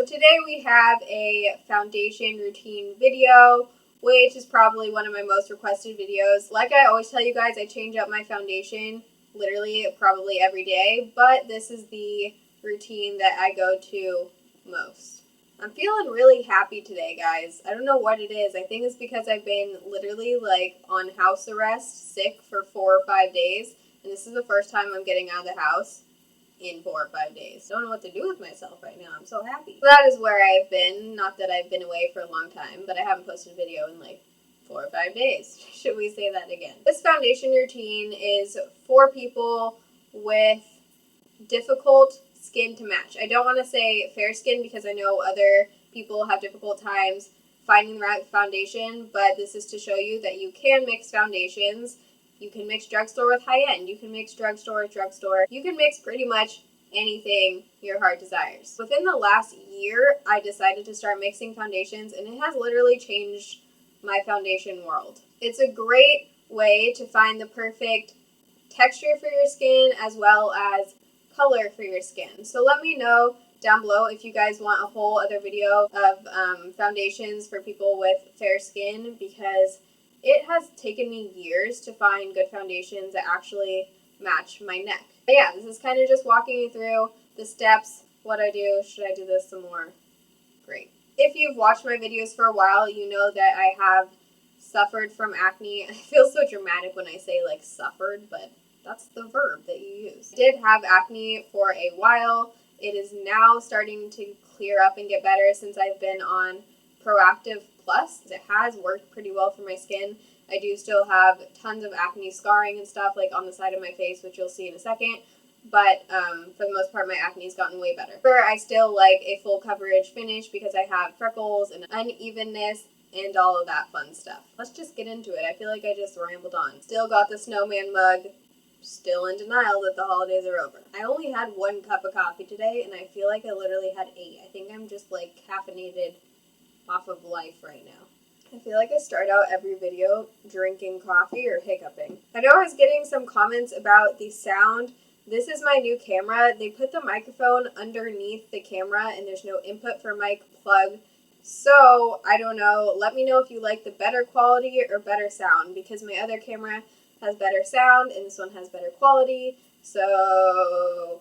today we have a foundation routine video, which is probably one of my most requested videos. Like I always tell you guys, I change up my foundation literally probably every day, but this is the routine that I go to most. I'm feeling really happy today, guys. I don't know what it is. I think it's because I've been literally like on house arrest, sick for 4 or 5 days, and this is the first time I'm getting out of the house in 4 or 5 days. Don't know what to do with myself right now. I'm so happy. So that is where I've been. Not that I've been away for a long time, but I haven't posted a video in like 4 or 5 days. Should we say that again? This foundation routine is for people with difficult skin to match. I don't want to say fair skin because I know other people have difficult times finding the right foundation, but this is to show you that you can mix foundations. You can mix drugstore with high-end. You can mix drugstore with drugstore. You can mix pretty much anything your heart desires. Within the last year, I decided to start mixing foundations, and it has literally changed my foundation world. It's a great way to find the perfect texture for your skin as well as color for your skin. So let me know down below if you guys want a whole other video of foundations for people with fair skin, because it has taken me years to find good foundations that actually match my neck. But yeah, this is kind of just walking you through the steps, what I do. Should I do this some more? Great. If you've watched my videos for a while, you know that I have suffered from acne. I feel so dramatic when I say like suffered, but that's the verb that you use. I did have acne for a while. It is now starting to clear up and get better since I've been on Proactive Plus. It has worked pretty well for my skin. I do still have tons of acne scarring and stuff like on the side of my face, which you'll see in a second. But for the most part, my acne's gotten way better. I still like a full coverage finish because I have freckles and unevenness and all of that fun stuff. Let's just get into it. I feel like I just rambled on. Still got the snowman mug. Still in denial that the holidays are over. I only had 1 cup of coffee today, and I feel like I literally had 8. I think I'm just like caffeinated off of life right now. I feel like I start out every video drinking coffee or hiccuping. I know I was getting some comments about the sound. This is my new camera. They put the microphone underneath the camera and there's no input for mic plug. So, I don't know. Let me know if you like the better quality or better sound, because my other camera has better sound and this one has better quality. So,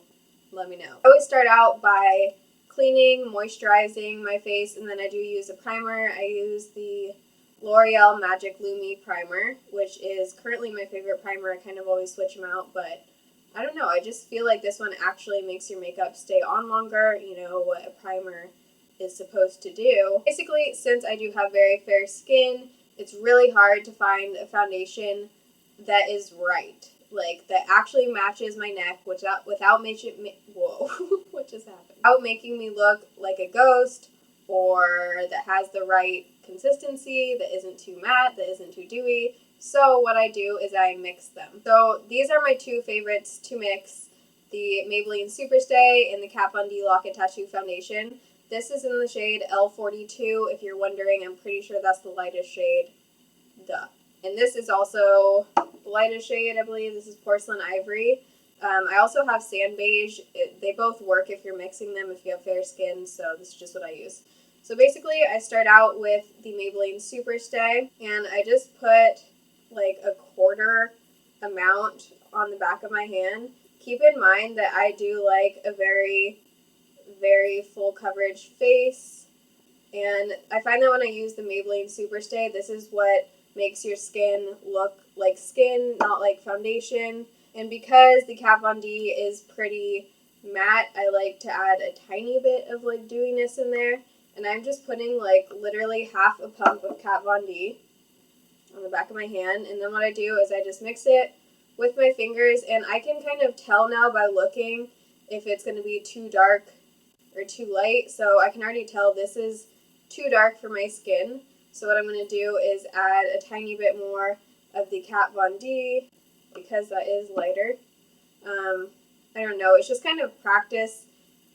let me know. I always start out by cleaning, moisturizing my face, and then I do use a primer. I use the L'Oreal Magic Lumi primer, which is currently my favorite primer. I kind of always switch them out, but I don't know. I just feel like this one actually makes your makeup stay on longer, you know, what a primer is supposed to do. Basically, since I do have very fair skin, it's really hard to find a foundation that is right. Like, that actually matches my neck without making me, whoa, what just happened? Without making me look like a ghost, or that has the right consistency, that isn't too matte, that isn't too dewy. So what I do is I mix them. So these are my 2 favorites to mix, the Maybelline Superstay and the Kat Von D Lock and Tattoo Foundation. This is in the shade L42. If you're wondering, I'm pretty sure that's the lightest shade. Duh. And this is also the lightest shade, I believe. This is Porcelain Ivory. I also have Sand Beige. They both work if you're mixing them if you have fair skin, so this is just what I use. So basically, I start out with the Maybelline Superstay, and I just put like a 1/4 amount on the back of my hand. Keep in mind that I do like a very, very full coverage face, and I find that when I use the Maybelline Superstay, this is what makes your skin look like skin, not like foundation. And because the Kat Von D is pretty matte, I like to add a tiny bit of like dewiness in there. And I'm just putting like literally half a pump of Kat Von D on the back of my hand. And then what I do is I just mix it with my fingers, and I can kind of tell now by looking if it's going to be too dark or too light. So I can already tell this is too dark for my skin. So what I'm going to do is add a tiny bit more of the Kat Von D because that is lighter. I don't know. It's just kind of practice.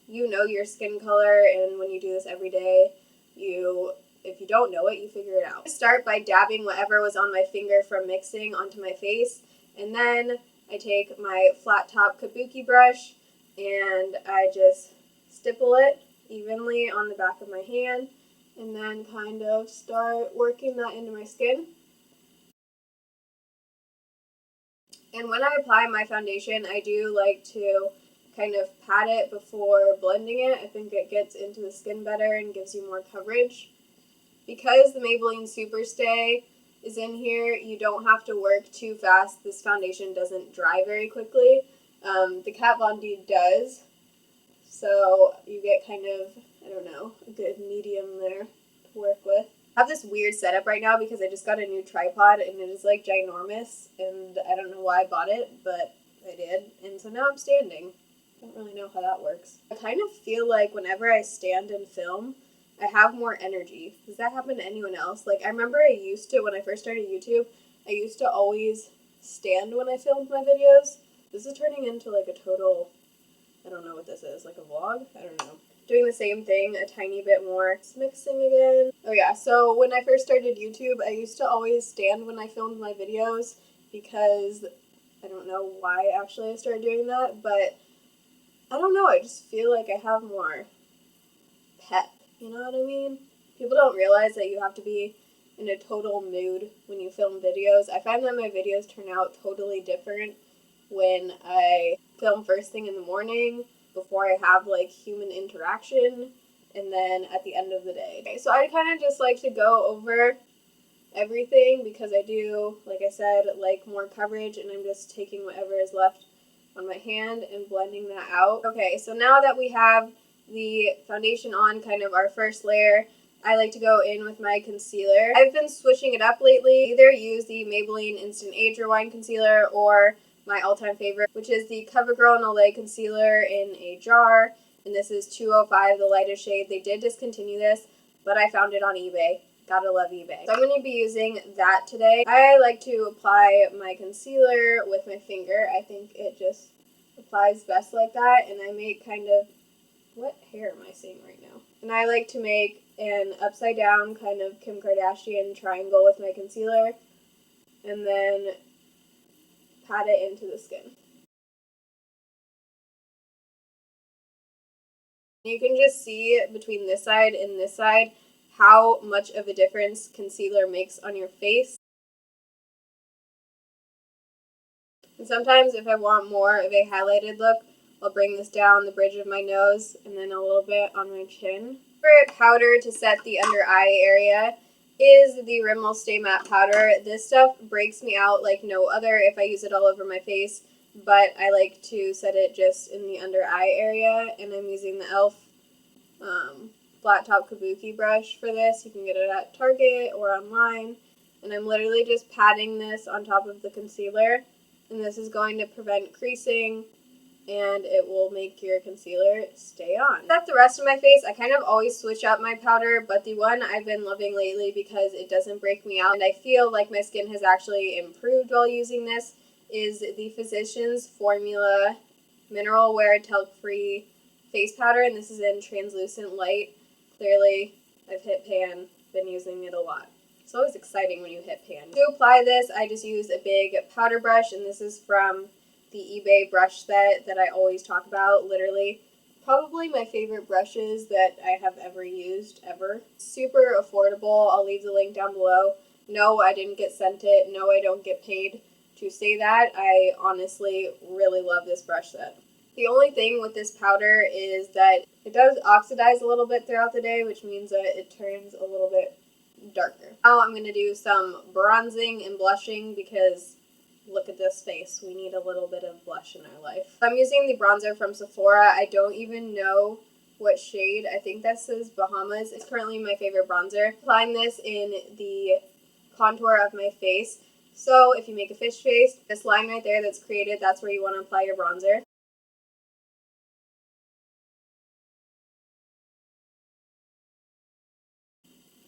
You know your skin color, and when you do this every day, if you don't know it, you figure it out. I start by dabbing whatever was on my finger from mixing onto my face, and then I take my flat top kabuki brush and I just stipple it evenly on the back of my hand and then kind of start working that into my skin. And when I apply my foundation, I do like to kind of pat it before blending it. I think it gets into the skin better and gives you more coverage. Because the Maybelline Superstay is in here, you don't have to work too fast. This foundation doesn't dry very quickly. The Kat Von D does, so you get kind of, I don't know, a good medium there to work with. I have this weird setup right now because I just got a new tripod and it is like ginormous, and I don't know why I bought it, but I did, and so now I'm standing. I don't really know how that works. I kind of feel like whenever I stand and film, I have more energy. Does that happen to anyone else? Like, I remember I used to, when I first started YouTube, I used to always stand when I filmed my videos. This is turning into like a total, I don't know what this is, like a vlog? I don't know. Doing the same thing a tiny bit more. It's mixing again. Oh yeah, so when I first started YouTube, I used to always stand when I filmed my videos because I don't know why actually I started doing that, but I don't know, I just feel like I have more pep. You know what I mean? People don't realize that you have to be in a total mood when you film videos. I find that my videos turn out totally different when I film first thing in the morning, before I have like human interaction, and then at the end of the day. Okay, so I kind of just like to go over everything because I do, like I said, like more coverage, and I'm just taking whatever is left on my hand and blending that out. Okay, so now that we have the foundation on, kind of our first layer, I like to go in with my concealer. I've been switching it up lately. Either use the Maybelline Instant Age Rewind Concealer or my all-time favorite, which is the CoverGirl No Lay Concealer in a jar. And this is 205, the lightest shade. They did discontinue this, but I found it on eBay. Gotta love eBay. So I'm going to be using that today. I like to apply my concealer with my finger. I think it just applies best like that. And I make kind of, what hair am I seeing right now? And I like to make an upside down kind of Kim Kardashian triangle with my concealer. And then pat it into the skin. You can just see between this side and this side how much of a difference concealer makes on your face. And sometimes if I want more of a highlighted look, I'll bring this down the bridge of my nose and then a little bit on my chin. Favorite powder to set the under eye area is the Rimmel Stay Matte Powder. This stuff breaks me out like no other if I use it all over my face, but I like to set it just in the under eye area, and I'm using the e.l.f. Flat Top Kabuki brush for this. You can get it at Target or online, and I'm literally just patting this on top of the concealer, and this is going to prevent creasing, and it will make your concealer stay on. That's the rest of my face. I kind of always switch up my powder, but the one I've been loving lately because it doesn't break me out and I feel like my skin has actually improved while using this is the Physicians Formula Mineral Wear Talc-Free Face Powder, and this is in Translucent Light. Clearly, I've hit pan, been using it a lot. It's always exciting when you hit pan. To apply this, I just use a big powder brush, and this is from the eBay brush set that I always talk about, literally. Probably my favorite brushes that I have ever used, ever. Super affordable. I'll leave the link down below. No, I didn't get sent it. No, I don't get paid to say that. I honestly really love this brush set. The only thing with this powder is that it does oxidize a little bit throughout the day, which means that it turns a little bit darker. Now I'm going to do some bronzing and blushing because look at this face. We need a little bit of blush in our life. I'm using the bronzer from Sephora. I don't even know what shade. I think this is Bahamas. It's currently my favorite bronzer. Applying this in the contour of my face. So if you make a fish face, this line right there that's created, that's where you want to apply your bronzer.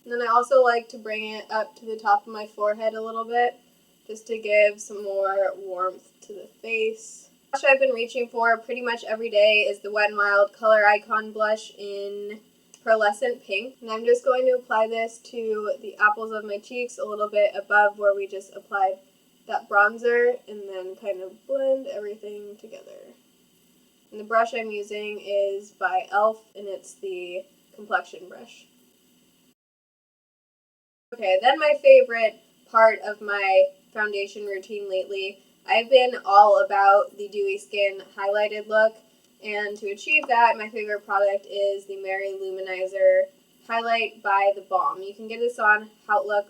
And then I also like to bring it up to the top of my forehead a little bit, just to give some more warmth to the face. The blush I've been reaching for pretty much every day is the Wet n Wild Color Icon blush in Pearlescent Pink. And I'm just going to apply this to the apples of my cheeks, a little bit above where we just applied that bronzer, and then kind of blend everything together. And the brush I'm using is by e.l.f. and it's the complexion brush. Okay, then my favorite part of my foundation routine lately, I've been all about the dewy skin highlighted look, and to achieve that, my favorite product is the Mary Luminizer Highlight by the Balm. You can get this on Outlook,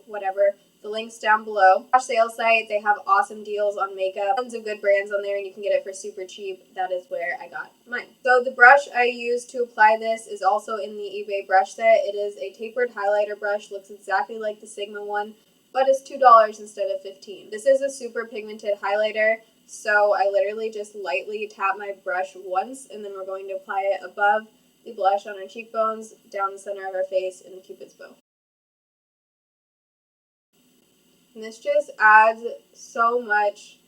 whatever. The link's down below. Sales site, they have awesome deals on makeup. Tons of good brands on there, and you can get it for super cheap. That is where I got mine. So the brush I use to apply this is also in the eBay brush set. It is a tapered highlighter brush. Looks exactly like the Sigma one, but it's $2 instead of $15. This is a super pigmented highlighter, so I literally just lightly tap my brush once, and then we're going to apply it above the blush on our cheekbones, down the center of our face, and Cupid's bow. And this just adds so much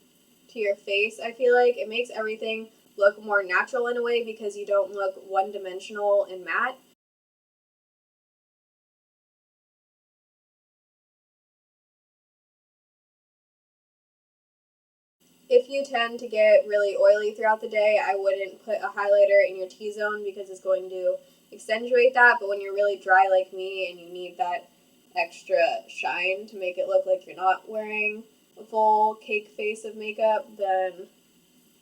to your face, I feel like. It makes everything look more natural in a way because you don't look one-dimensional and matte. If you tend to get really oily throughout the day, I wouldn't put a highlighter in your T-zone because it's going to accentuate that. But when you're really dry like me and you need that extra shine to make it look like you're not wearing a full cake face of makeup, then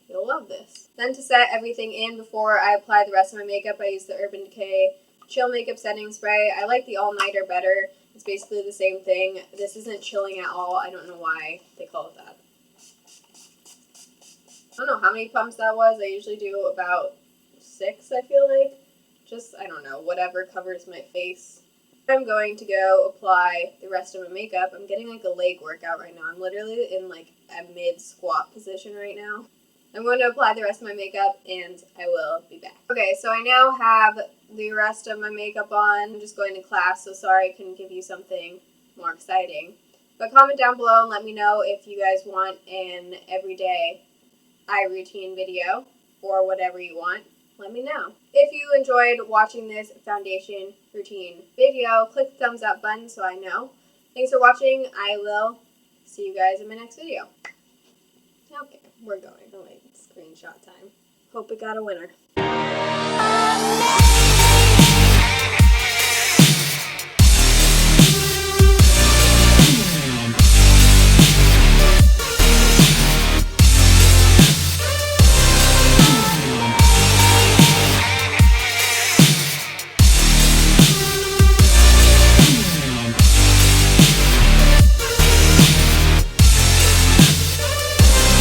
you'll love this. Then to set everything in before I apply the rest of my makeup, I use the Urban Decay Chill Makeup Setting Spray. I like the All-Nighter better. It's basically the same thing. This isn't chilling at all. I don't know why they call it that. I don't know how many pumps that was. I usually do about 6, I feel like. Just, I don't know, whatever covers my face. I'm going to go apply the rest of my makeup. I'm getting like a leg workout right now. I'm literally in like a mid-squat position right now. I'm going to apply the rest of my makeup and I will be back. Okay, so I now have the rest of my makeup on. I'm just going to class, so sorry I couldn't give you something more exciting. But comment down below and let me know if you guys want an everyday eye routine video or whatever you want. Let me know. If you enjoyed watching this foundation routine video, click the thumbs up button so I know. Thanks for watching. I will see you guys in my next video. Okay, we're going. Oh wait, screenshot time. Hope it got a winner.